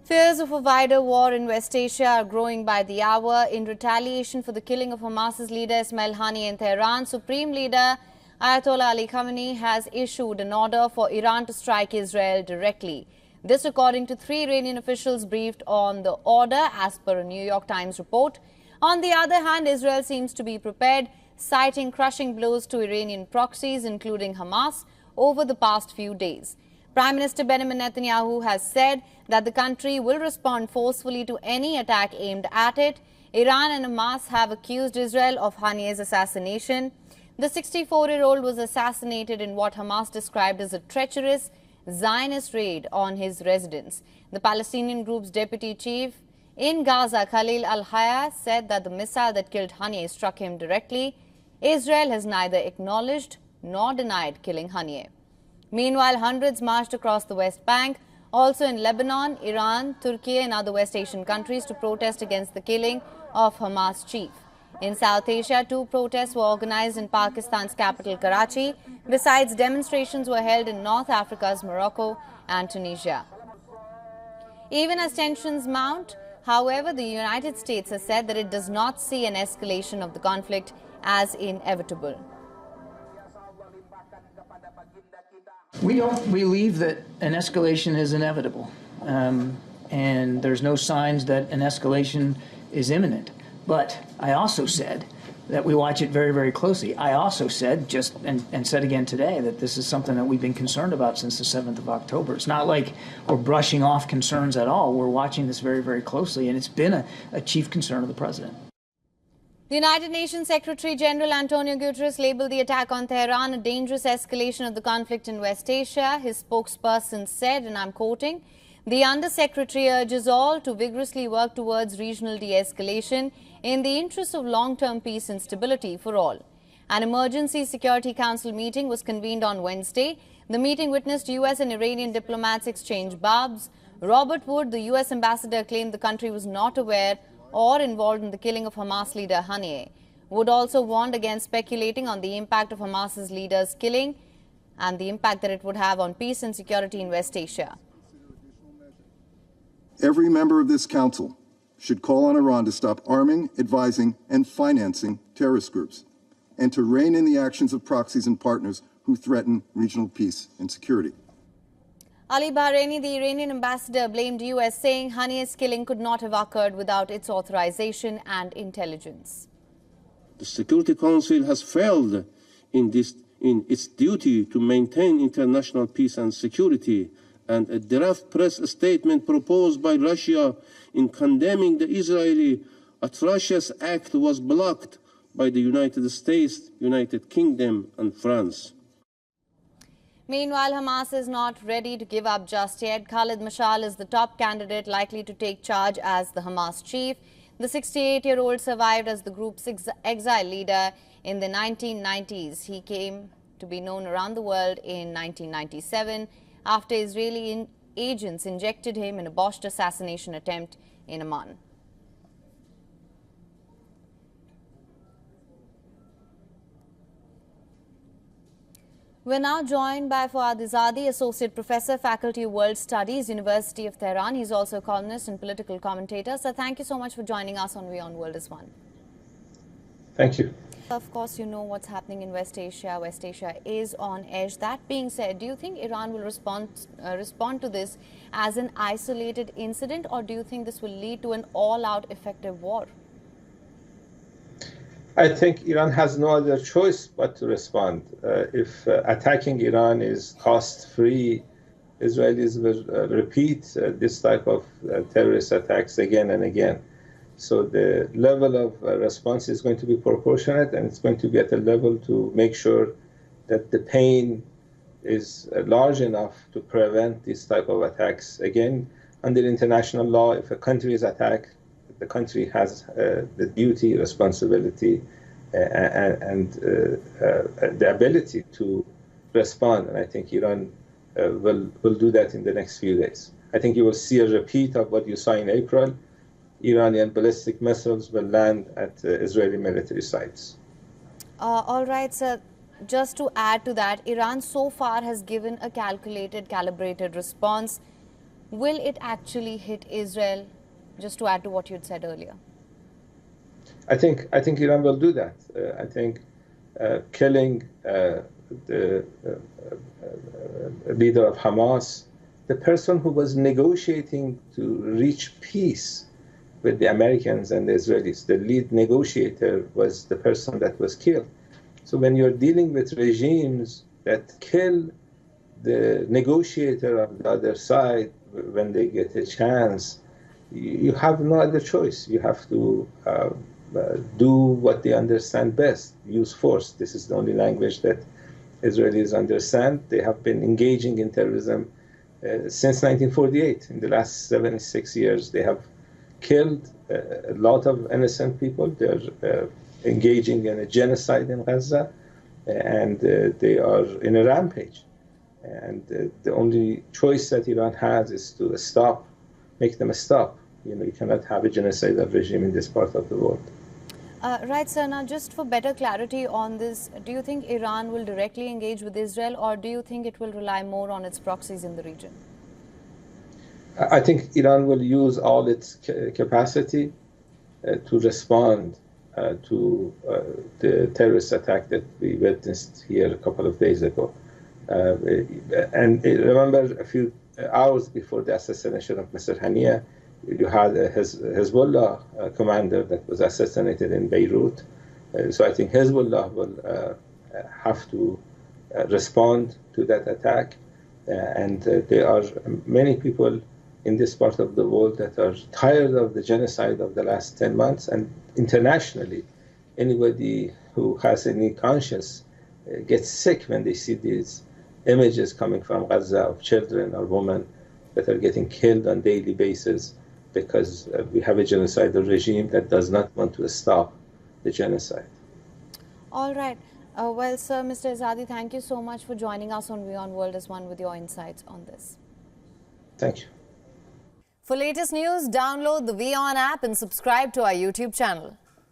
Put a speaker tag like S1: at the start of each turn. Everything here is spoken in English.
S1: Fears of a wider war in West Asia are growing by the hour. In retaliation for the killing of Hamas's leader Ismail Haniyeh in Tehran, Supreme Leader Ayatollah Ali Khamenei has issued an order for Iran to strike Israel directly. This according to 3 Iranian officials briefed on the order as per a New York Times report. On the other hand, Israel seems to be prepared, citing crushing blows to Iranian proxies, including Hamas, over the past few days. Prime Minister Benjamin Netanyahu has said that the country will respond forcefully to any attack aimed at it. Iran and Hamas have accused Israel of Haniyeh's assassination. The 64-year-old was assassinated in what Hamas described as a treacherous Zionist raid on his residence. The Palestinian group's deputy chief in Gaza, Khalil al-Hayya, said that the missile that killed Haniyeh struck him directly. Israel has neither acknowledged nor denied killing Haniyeh. Meanwhile, hundreds marched across the West Bank, also in Lebanon, Iran, Turkey and other West Asian countries to protest against the killing of Hamas chief. In South Asia, 2 protests were organized in Pakistan's capital Karachi. Besides, demonstrations were held in North Africa's Morocco and Tunisia. Even as tensions mount, however, the United States has said that it does not see an escalation of the conflict as inevitable.
S2: We don't believe that an escalation is inevitable, and there's no signs that an escalation is imminent. But I also said that we watch it very, very closely. I also said and said again today that this is something that we've been concerned about since the 7th of October. It's not like we're brushing off concerns at all. We're watching this very, very closely, and it's been a chief concern of the president.
S1: The United Nations Secretary General Antonio Guterres labeled the attack on Tehran a dangerous escalation of the conflict in West Asia. His spokesperson said, and I'm quoting, "The Undersecretary urges all to vigorously work towards regional de-escalation in the interest of long-term peace and stability for all." An Emergency Security Council meeting was convened on Wednesday. The meeting witnessed U.S. and Iranian diplomats exchange barbs. Robert Wood, the U.S. ambassador, claimed the country was not aware or involved in the killing of Hamas leader Haniyeh. Wood also warned against speculating on the impact of Hamas's leader's killing and the impact that it would have on peace and security in West Asia.
S3: Every member of this council should call on Iran to stop arming, advising, and financing terrorist groups, and to rein in the actions of proxies and partners who threaten regional peace and security.
S1: Ali Bahraini, the Iranian ambassador, blamed U.S., saying Haniyeh's killing could not have occurred without its authorization and intelligence.
S4: The Security Council has failed in its duty to maintain international peace and security, and a draft press statement proposed by Russia in condemning the Israeli atrocious act was blocked by the United States, United Kingdom, and France.
S1: Meanwhile, Hamas is not ready to give up just yet. Khalid Mashal is the top candidate likely to take charge as the Hamas chief. The 68-year-old survived as the group's exile leader in the 1990s. He came to be known around the world in 1997 after Israeli agents injected him in a botched assassination attempt in Amman. We're now joined by Fouad Izadi, Associate Professor, Faculty of World Studies, University of Tehran. He's also a columnist and political commentator. So thank you so much for joining us on WION World is One.
S5: Thank you.
S1: Of course, you know what's happening in West Asia. West Asia is on edge. That being said, do you think Iran will respond to this as an isolated incident, or do you think this will lead to an all-out effective war?
S5: I think Iran has no other choice but to respond. If attacking Iran is cost-free, Israelis will repeat this type of terrorist attacks again and again. So the level of response is going to be proportionate, and it's going to be at a level to make sure that the pain is large enough to prevent this type of attacks. Again, under international law, if a country is attacked, the country has the duty, responsibility, and the ability to respond. And I think Iran will do that in the next few days. I think you will see a repeat of what you saw in April. Iranian ballistic missiles will land at Israeli military sites.
S1: All right, sir. Just to add to that, Iran so far has given a calculated, calibrated response. will it actually hit Israel, just to add to what you'd said earlier?
S5: I think Iran will do that. I think killing the leader of Hamas, the person who was negotiating to reach peace with the Americans and the Israelis, the lead negotiator, was the person that was killed. So when you're dealing with regimes that kill the negotiator of the other side when they get a chance, you have no other choice. You have to do what they understand best, use force. This is the only language that Israelis understand. They have been engaging in terrorism since 1948. In the last 76 years, they have killed a lot of innocent people. They're engaging in a genocide in Gaza, and they are in a rampage. And the only choice that Iran has is to stop, make them stop. You cannot have a genocidal regime in this part of the world.
S1: Right, sir. Now, just for better clarity on this, do you think Iran will directly engage with Israel, or do you think it will rely more on its proxies in the region?
S5: I think Iran will use all its capacity to respond to the terrorist attack that we witnessed here a couple of days ago. And remember, a few hours before the assassination of Mr. Haniyeh, you had a Hezbollah commander that was assassinated in Beirut. So I think Hezbollah will have to respond to that attack. And there are many people in this part of the world that are tired of the genocide of the last 10 months. And internationally, anybody who has any conscience gets sick when they see these images coming from Gaza of children or women that are getting killed on a daily basis because we have a genocidal regime that does not want to stop the genocide.
S1: All right. Well, sir, Mr. Azadi, thank you so much for joining us on WION World as One with your insights on this.
S5: Thank you.
S6: For latest news, download the WION app and subscribe to our YouTube channel.